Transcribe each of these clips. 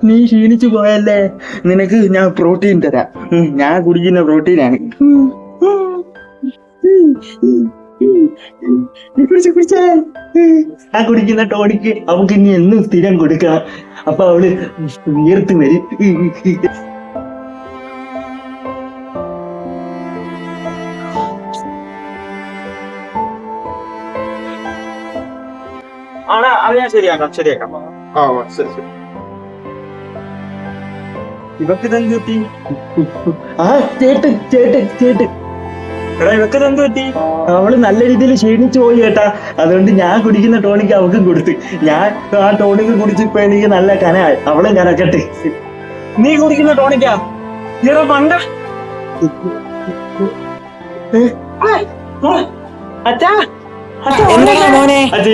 നീ ക്ഷീണിച്ചു പോയല്ലേ, നിനക്ക് ഞാൻ പ്രോട്ടീൻ തരാം. ഞാൻ കുടിക്കുന്ന പ്രോട്ടീനാണ്. കുടിച്ചേ. ആ കുടിക്കുന്ന ടോണിക്ക് അവക്ക് ഇനി എന്നും സ്ഥിരം കൊടുക്കണം. അപ്പൊ അവള് വിയർത്ത് വരും. ആടാ അത് ഞാൻ ശരിയാക്കാം. ആ ശരി. ഇവക്ക് ഇതെന്ത് പറ്റി? ആ ചേട്ട് ചേട്ട് ചേട്ട് എടാ ഇവക്ക് എന്ത് പറ്റി? അവള് നല്ല രീതിയിൽ ക്ഷീണിച്ചു പോയി കേട്ടാ. അതുകൊണ്ട് ഞാൻ കുടിക്കുന്ന ടോണിക്ക് അവക്കും കൊടുത്ത്. ഞാൻ ആ ടോണിക്ക് കുടിച്ചിപ്പോ എനിക്ക് നല്ല കനയായി. അവളെ കനക്കട്ടെ. നീ കുടിക്കുന്ന ടോണിക്കാ? ഈട പണ്ട അച്ഛാ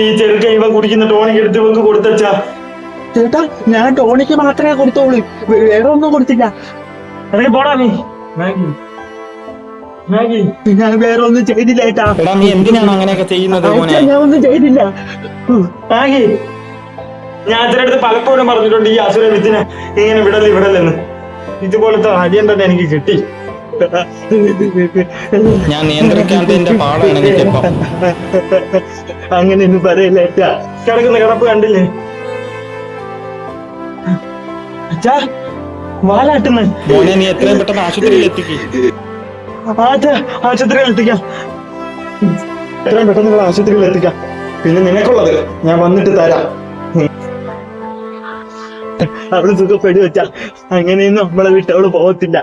ഈ ചെറുക്ക ഇവ കുടിക്കുന്ന ടോണിക്ക് എടുത്ത് ഇവക്ക് കൊടുത്തച്ചാ. ചേട്ടാ ഞാൻ ടോണിക്ക് മാത്രമേ കൊടുത്തോളൂ, വേറെ ഒന്നും കൊടുത്തില്ല. പോടാ നീ. ഞാൻ വേറെ ഒന്നും ചെയ്തില്ല ഏട്ടാ. എടാ നീ എന്തിനാണ് അങ്ങനെയൊക്കെ ചെയ്യുന്നത്? ഞാൻ ഒന്നും ചെയ്തില്ല. ഞാൻ അച്ഛൻ്റെ അടുത്ത് പലപ്പോഴും പറഞ്ഞിട്ടുണ്ട് ഈ അസുര വിത്തിനെ ഇങ്ങനെ വിടലെന്ന്. ഇതുപോലത്തെ അടിയൻ തന്നെ എനിക്ക് കിട്ടി. ഞാൻ നിയന്ത്രിക്കാത്തതിന്റെ പാടാണ് എനിക്കിപ്പോ. അങ്ങനെയൊന്നും പറയല്ല ഏട്ടാ. കിടക്കുന്ന കിടപ്പ് കണ്ടില്ലേ? അച്ഛാ വാലാട്ടുന്ന്. മോനെ നീ എത്രയും പെട്ടെന്ന് ആശുപത്രിയിൽ എത്തിക്കും. ആശുപത്രിയിൽ എത്തിക്കാം. എത്രയും പെട്ടെന്ന് ആശുപത്രിയിൽ എത്തിക്കാം. പിന്നെ നിനക്കുള്ളത് ഞാൻ വന്നിട്ട് തരാം. അവള് സുഖപ്പെടു വെച്ചാ അങ്ങനെയൊന്നും നമ്മളെ വിട്ട് അവള് പോകത്തില്ല.